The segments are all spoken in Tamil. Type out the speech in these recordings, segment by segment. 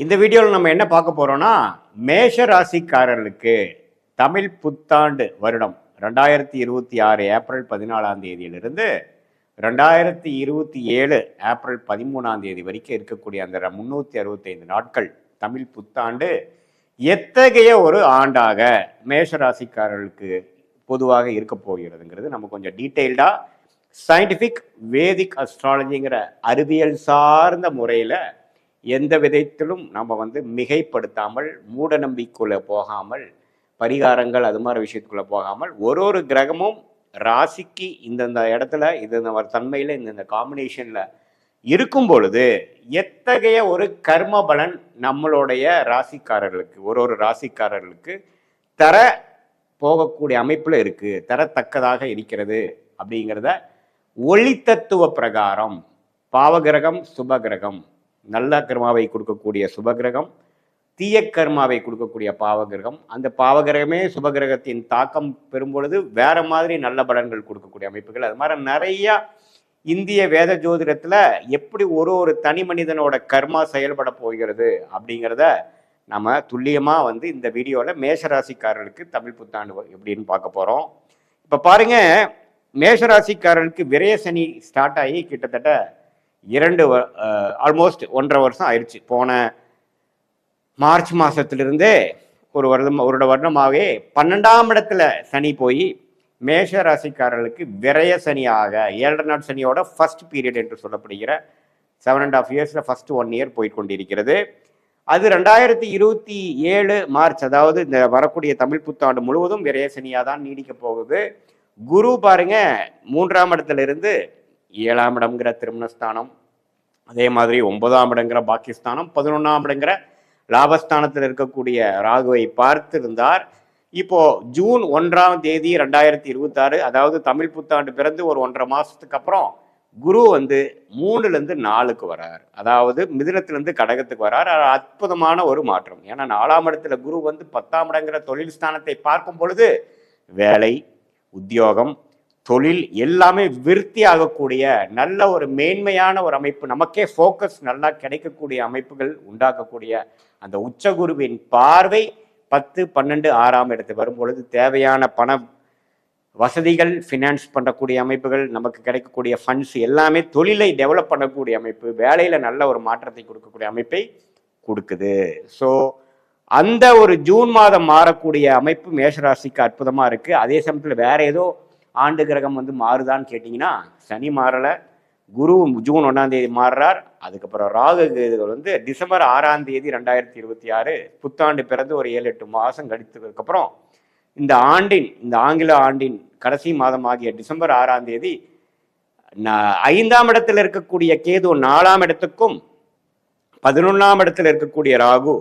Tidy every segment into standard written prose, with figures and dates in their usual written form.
இந்த வீடியோவில் நம்ம என்ன பார்க்க போறோம்னா மேஷ ராசிக்காரர்களுக்கு தமிழ் புத்தாண்டு வருடம் 2026 ஏப்ரல் 14ஆம் தேதியிலிருந்து 2027 ஏப்ரல் 13ஆம் தேதி வரைக்கும் இருக்கக்கூடிய அந்த 365 நாட்கள் தமிழ் புத்தாண்டு எத்தகைய ஒரு ஆண்டாக மேஷ ராசிக்காரர்களுக்கு பொதுவாக இருக்க போகிறதுங்கிறது நம்ம கொஞ்சம் டீட்டெயில்டா சயின்டிஃபிக் வேதிக் அஸ்ட்ராலஜிங்கிற அறிவியல் சார்ந்த முறையில் எந்த விதத்திலும் நம்ம மிகைப்படுத்தாமல் மூட நம்பிக்கைக்குள்ள போகாமல் பரிகாரங்கள் அது மாதிரி விஷயத்துக்குள்ள போகாமல் ஒரு கிரகமும் ராசிக்கு இந்தந்த இடத்துல இந்த தன்மையில இந்த காம்பினேஷன்ல இருக்கும் பொழுது எத்தகைய ஒரு கர்ம பலன் நம்மளுடைய ராசிக்காரர்களுக்கு ஒரு ராசிக்காரர்களுக்கு தர போகக்கூடிய அமைப்புல இருக்கு, தரத்தக்கதாக இருக்கிறது அப்படிங்கிறத ஒளி தத்துவ பிரகாரம் பாவகிரகம் சுபகிரகம், நல்ல கர்மாவை கொடுக்கக்கூடிய சுபகிரகம், தீய கர்மாவை கொடுக்கக்கூடிய பாவகிரகம், அந்த பாவகிரகமே சுபகிரகத்தின் தாக்கம் பெறும் பொழுது வேற மாதிரி நல்ல பலன்கள் கொடுக்கக்கூடிய அமைப்புகள், அது மாதிரி நிறைய இந்திய வேத ஜோதிடத்துல எப்படி ஒரு தனி மனிதனோட கர்மா செயல்பட போகிறது அப்படிங்கிறத நம்ம துல்லியமா இந்த வீடியோல மேஷராசிக்காரர்களுக்கு தமிழ் புத்தாண்டு எப்படின்னு பார்க்க போறோம். இப்ப பாருங்க, மேஷராசிக்காரர்களுக்கு விரய சனி ஸ்டார்ட் ஆகி கிட்டத்தட்ட ஆல்மோஸ்ட் 1.5 வருஷம் ஆயிடுச்சு. போன மார்ச் மாசத்திலிருந்தே ஒரு வருடமாகவே 12ஆம் இடத்துல சனி போய் மேஷ ராசிக்காரர்களுக்கு விரய சனியாக 7.5 நாள் சனியோட ஃபர்ஸ்ட் பீரியட் என்று சொல்லப்படுகிற 7.5 இயர்ஸ்ல ஃபர்ஸ்ட் 1 இயர் போய் கொண்டிருக்கிறது. அது 2027 மார்ச், அதாவது இந்த வரக்கூடிய தமிழ் புத்தாண்டு முழுவதும் விரய சனியாக தான் நீடிக்க போகுது. குரு பாருங்க 3ஆம் இடத்துல இருந்து 7ஆம் இடம்ங்கிற திருமணஸ்தானம், அதே மாதிரி 9ஆம் இடங்கிற பாக்கியஸ்தானம், 11ஆம் இடங்கிற லாபஸ்தானத்தில் இருக்கக்கூடிய ராகுவை பார்த்து இருந்தார். இப்போ ஜூன் 1ஆம் தேதி 2026, அதாவது தமிழ் புத்தாண்டு பிறந்து ஒரு 1.5 மாசத்துக்கு அப்புறம் குரு 3லேருந்து 4க்கு வரார், அதாவது மிதுனத்திலிருந்து கடகத்துக்கு வரார். அற்புதமான ஒரு மாற்றம். ஏன்னா 4ஆம் இடத்துல குரு 10ஆம் இடங்கிற தொழில் ஸ்தானத்தை பார்க்கும் பொழுது வேலை, உத்தியோகம், தொழில் எல்லாமே விருத்தி ஆகக்கூடிய நல்ல ஒரு மேன்மையான ஒரு அமைப்பு, நமக்கே ஃபோக்கஸ் நல்லா கிடைக்கக்கூடிய அமைப்புகள் உண்டாக்கக்கூடிய அந்த உச்சகுருவின் பார்வை 10, 12, 6ஆம் இடத்துக்கு வரும்பொழுது தேவையான பண வசதிகள், ஃபினான்ஸ் பண்ணக்கூடிய அமைப்புகள், நமக்கு கிடைக்கக்கூடிய ஃபண்ட்ஸ் எல்லாமே தொழிலை டெவலப் பண்ணக்கூடிய அமைப்பு, வேலையில நல்ல ஒரு மாற்றத்தை கொடுக்கக்கூடிய அமைப்பை கொடுக்குது. ஸோ அந்த ஒரு ஜூன் மாதம் மாறக்கூடிய அமைப்பு மேஷராசிக்கு அற்புதமா இருக்கு. அதே சமயத்தில் வேற ஏதோ ஆண்டு கிரகம் மாறுதான்னு கேட்டிங்கன்னா சனி மாறலை, குரு ஜூன் 1ஆம் தேதி மாறுறார். அதுக்கப்புறம் ராகு கேதுகள் டிசம்பர் 6ஆம் தேதி 2026 புத்தாண்டு பிறந்து ஒரு 7-8 மாதம் கழித்ததுக்கப்புறம் இந்த ஆங்கில ஆண்டின் கடைசி மாதம் ஆகிய டிசம்பர் 6ஆம் தேதி 5ஆம் இடத்துல இருக்கக்கூடிய கேது 4ஆம் இடத்துக்கும் 11ஆம் இடத்துல இருக்கக்கூடிய ராகு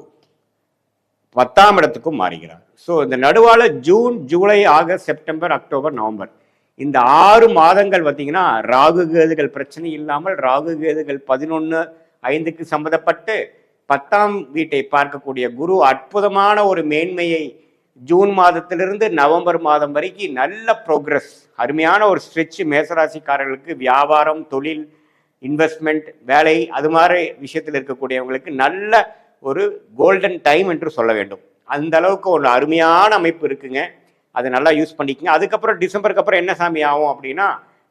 10ஆம் இடத்துக்கும் மாறுகிறார். ஸோ இந்த நடுவால June, July, August, September, October, November இந்த 6 மாதங்கள் பார்த்தீங்கன்னா ராகு கேதுகள் பிரச்சனை இல்லாமல், ராகு கேதுகள் 11/5க்கு சம்மந்தப்பட்டு 10ஆம் வீட்டை பார்க்கக்கூடிய குரு அற்புதமான ஒரு மேன்மையை ஜூன் மாதத்திலிருந்து நவம்பர் மாதம் வரைக்கும் நல்ல ப்ரோக்ரஸ், அருமையான ஒரு ஸ்ட்ரெச் மேசராசிக்காரர்களுக்கு வியாபாரம், தொழில், இன்வெஸ்ட்மெண்ட், வேலை அது மாதிரி விஷயத்தில் இருக்கக்கூடியவங்களுக்கு நல்ல ஒரு கோல்டன் டைம் என்று சொல்ல வேண்டும். அந்த அளவுக்கு ஒரு அருமையான அமைப்பு இருக்குங்க. அதை நல்லா யூஸ் பண்ணிக்கங்க. அதுக்கப்புறம் டிசம்பருக்கு அப்புறம் என்ன சாமி ஆகும் அப்படின்னா,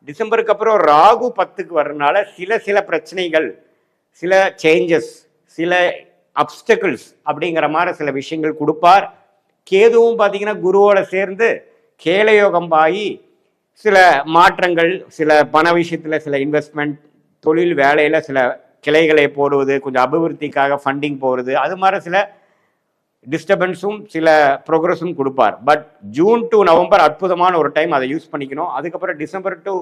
டிசம்பருக்கு அப்புறம் ராகு 10க்கு வர்றதுனால சில பிரச்சனைகள், சில சேஞ்சஸ், சில அப்டக்கிள்ஸ் அப்படிங்கிற மாதிரி சில விஷயங்கள் கொடுப்பார். கேதுவும் பார்த்தீங்கன்னா குருவோட சேர்ந்து கேலயோகம் ஆகி சில மாற்றங்கள், சில பண விஷயத்தில் சில இன்வெஸ்ட்மெண்ட், தொழில் வேலையில் சில கிளைகளை போடுவது, கொஞ்சம் அபிவிருத்திக்காக ஃபண்டிங் போகிறது, அது மாதிரி சில டிஸ்டர்பன்ஸும் சில ப்ரோக்ரஸும் கொடுப்பார். பட் ஜூன் டு நவம்பர் அற்புதமான ஒரு டைம், அதை யூஸ் பண்ணிக்கணும். அதுக்கப்புறம் டிசம்பர் டு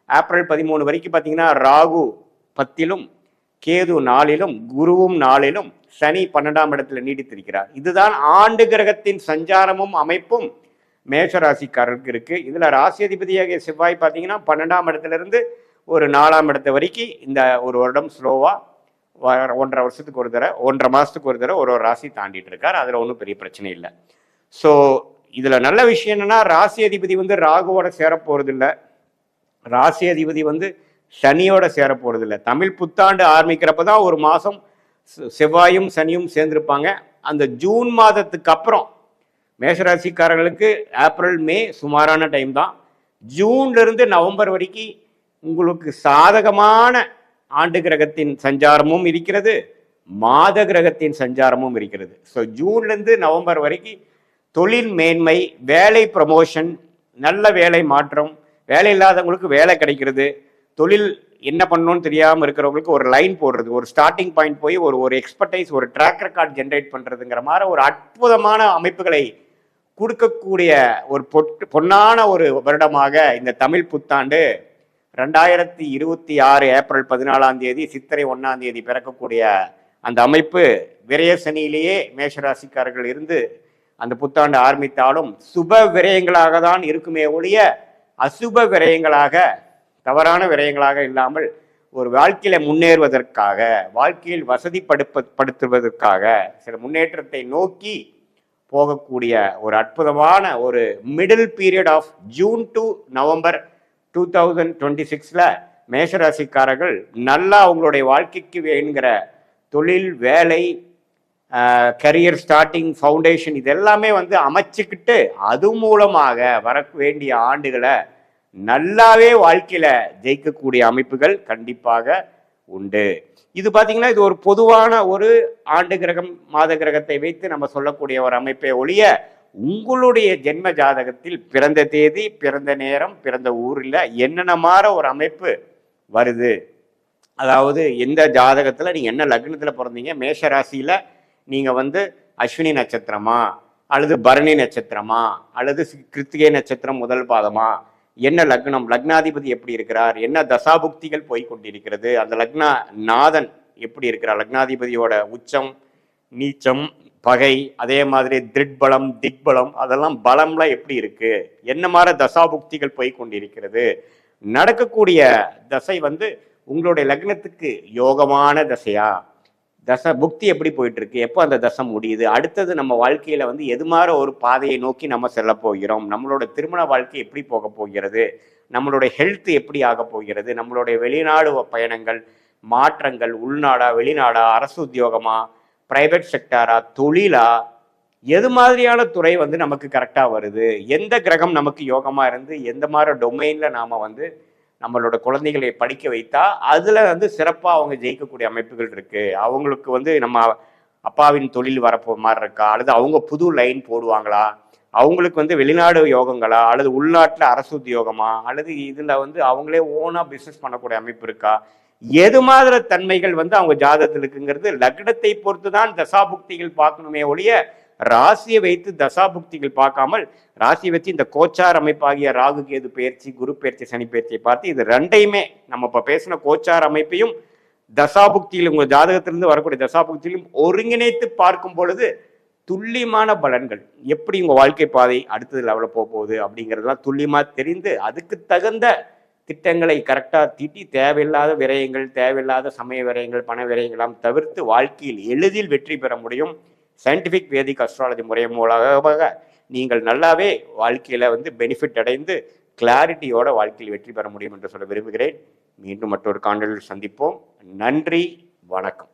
ஏப்ரல் 13 வரைக்கும் பார்த்தீங்கன்னா ராகு 10லும், கேது 4லும், குருவும் 4லும், சனி 12ஆம் இடத்துல நீடித்திருக்கிறார். இதுதான் ஆண்டு கிரகத்தின் சஞ்சாரமும் அமைப்பும் மேஷராசிக்காரருக்கு இருக்கு. இதுல ராசி அதிபதியாக செவ்வாய் பார்த்தீங்கன்னா 12ஆம் இடத்துல இருந்து ஒரு 4ஆம் இடத்து வரைக்கும் இந்த ஒரு வருடம் ஸ்லோவா 1.5 வருஷத்துக்கு ஒரு தடவை, 1.5 மாசத்துக்கு ஒரு தடவை ஒரு ராசி தாண்டிட்டு இருக்கார். அதுல ஒன்றும் பெரிய பிரச்சனை இல்லை. ஸோ இதுல நல்ல விஷயம் என்னன்னா, ராசி அதிபதி ராகுவோட சேர போறது இல்லை, ராசி அதிபதி சனியோட சேர போறது இல்லை. தமிழ் புத்தாண்டு ஆரம்பிக்கிறப்பதான் ஒரு மாசம் செவ்வாயும் சனியும் சேர்ந்திருப்பாங்க. அந்த ஜூன் மாதத்துக்கு அப்புறம் மேஷராசிக்காரர்களுக்கு ஏப்ரல் மே சுமாரான டைம் தான். ஜூன்ல இருந்து நவம்பர் வரைக்கும் உங்களுக்கு சாதகமான ஆண்டு கிரகத்தின் சஞ்சாரமும் இருக்கிறது, மாத கிரகத்தின் சஞ்சாரமும் இருக்கிறது. ஸோ ஜூன்லேருந்து நவம்பர் வரைக்கும் தொழில் மேன்மை, வேலை ப்ரமோஷன், நல்ல வேலை மாற்றம், வேலை இல்லாதவங்களுக்கு வேலை கிடைக்கிறது, தொழில் என்ன பண்ணணும்னு தெரியாமல் இருக்கிறவங்களுக்கு ஒரு லைன் போடுறது, ஒரு ஸ்டார்டிங் பாயிண்ட் போய் ஒரு எக்ஸ்பர்டைஸ், ஒரு ட்ராக் ரெக்கார்ட் ஜென்ரேட் பண்ணுறதுங்கிற மாதிரி ஒரு அற்புதமான அமைப்புகளை கொடுக்கக்கூடிய ஒரு பொன்னான ஒரு வருடமாக இந்த தமிழ் புத்தாண்டு 2026 ஏப்ரல் 14 சித்திரை 1 பிறக்கக்கூடிய அந்த அமைப்பு விரய சனியிலேயே மேஷராசிக்காரர்கள் இருந்து அந்த புத்தாண்டு ஆரம்பித்தாலும் சுப விரயங்களாக தான் இருக்குமே ஒழிய அசுப விரயங்களாக, தவறான விரயங்களாக இல்லாமல் ஒரு வாழ்க்கையில முன்னேறுவதற்காக, வாழ்க்கையில் வசதிப்படுத்துவதற்காக, சில முன்னேற்றத்தை நோக்கி போகக்கூடிய ஒரு அற்புதமான ஒரு middle period of June to November 2026 மேஷராசிக்காரர்கள் நல்லா அவங்களுடைய வாழ்க்கைக்கு வேணுங்கிற தொழில், வேலை, கரியர் ஸ்டார்டிங், ஃபவுண்டேஷன் இதெல்லாமே அமைச்சுக்கிட்டு அது மூலமாக வர வேண்டிய ஆண்டுகளை நல்லாவே வாழ்க்கையில ஜெயிக்கக்கூடிய அமைப்புகள் கண்டிப்பாக உண்டு. இது பார்த்தீங்கன்னா இது ஒரு பொதுவான ஒரு ஆண்டு கிரகம், மாத கிரகத்தை வைத்து நம்ம சொல்லக்கூடிய ஒரு அமைப்பை ஒழிய உங்களுடைய ஜென்ம ஜாதகத்தில் பிறந்த தேதி, பிறந்த நேரம், பிறந்த ஊரில் என்னென்ன மாதிரி ஒரு அமைப்பு வருது, அதாவது எந்த ஜாதகத்தில் நீங்கள் என்ன லக்னத்தில் பிறந்தீங்க, மேஷ ராசியில் நீங்கள் அஸ்வினி நட்சத்திரமா அல்லது பரணி நட்சத்திரமா அல்லது கிருத்திகை நட்சத்திரம் முதல் பாதமா, என்ன லக்னம், லக்னாதிபதி எப்படி இருக்கிறார், என்ன தசாபுக்திகள் போய் கொண்டிருக்கிறது, அந்த லக்னா நாதன் எப்படி இருக்கிறார், லக்னாதிபதியோட உச்சம், நீச்சம், பகை, அதே மாதிரி திருட்பலம், திக்பலம், அதெல்லாம் பலம்லாம் எப்படி இருக்கு, என்ன மாதிரி தசாபுக்திகள் போய் கொண்டிருக்கிறது, நடக்கக்கூடிய தசை உங்களுடைய லக்னத்துக்கு யோகமான தசையா, தசை புக்தி எப்படி போயிட்டு இருக்கு, எப்போ அந்த தசை முடியுது, அடுத்தது நம்ம வாழ்க்கையில எது மாதிரி ஒரு பாதையை நோக்கி நம்ம செல்ல போகிறோம், நம்மளோட திருமண வாழ்க்கை எப்படி போக போகிறது, நம்மளுடைய ஹெல்த் எப்படி ஆக போகிறது, நம்மளுடைய வெளிநாடு பயணங்கள், மாற்றங்கள், உள்நாடா வெளிநாடா, அரசு உத்தியோகமா, பிரைவேட் செக்டாரா, தொழிலா, எது மாதிரியான துறை நமக்கு கரெக்டாக வருது, எந்த கிரகம் நமக்கு யோகமா இருந்து எந்த மாதிரி டொமைன்ல நாம நம்மளோட குழந்தைகளை படிக்க வைத்தா அதுல சிறப்பா அவங்க ஜெயிக்கக்கூடிய அமைப்புகள் இருக்கு, அவங்களுக்கு நம்ம அப்பாவின் தொழில் வரப்போ மாதிரி இருக்கா, அல்லது அவங்க புது லைன் போடுவாங்களா, அவங்களுக்கு வெளிநாடு யோகங்களா, அல்லது உள்நாட்டில் அரசு உத்தியோகமா, அல்லது இதுல அவங்களே ஓனா பிசினஸ் பண்ணக்கூடிய அமைப்பு இருக்கா, எது மாதிரி தன்மைகள் அவங்க ஜாதகத்தில் இருக்குங்கிறது லக்னத்தை பொறுத்து தான் தசாபுக்திகள் பார்க்கணுமே ஒழிய ராசியை வைத்து தசாபுக்திகள் பார்க்காமல் ராசியை வச்சு இந்த கோச்சார் அமைப்பாகிய ராகு கேது பயிற்சி, குரு பயிற்சி, சனி பயிற்சியை பார்த்து இது ரெண்டையுமே நம்ம இப்போ பேசின கோச்சார் அமைப்பையும் தசாபுக்தியில் உங்கள் ஜாதகத்திலிருந்து வரக்கூடிய தசாபுக்தியிலும் ஒருங்கிணைத்து பார்க்கும் பொழுது துல்லியமான பலன்கள், எப்படி உங்கள் வாழ்க்கை பாதை அடுத்தது லெவலில் போக போகுது அப்படிங்கிறதுலாம் துல்லியமாக தெரிந்து அதுக்கு தகுந்த திட்டங்களை கரெக்டாக தீட்டி தேவையில்லாத விரயங்கள், தேவையில்லாத சமய விரயங்கள், பண விரயங்களாம் தவிர்த்து வாழ்க்கையில் எளிதில் வெற்றி பெற முடியும். சயின்டிஃபிக் வேதிக் அஸ்ட்ராலஜி முறை மூலமாக நீங்கள் நல்லாவே வாழ்க்கையில் பெனிஃபிட் அடைந்து கிளாரிட்டியோட வாழ்க்கையில் வெற்றி பெற முடியும் என்று சொல்ல விரும்புகிறேன். மீண்டும் மற்றொரு காணொளியில் சந்திப்போம். நன்றி, வணக்கம்.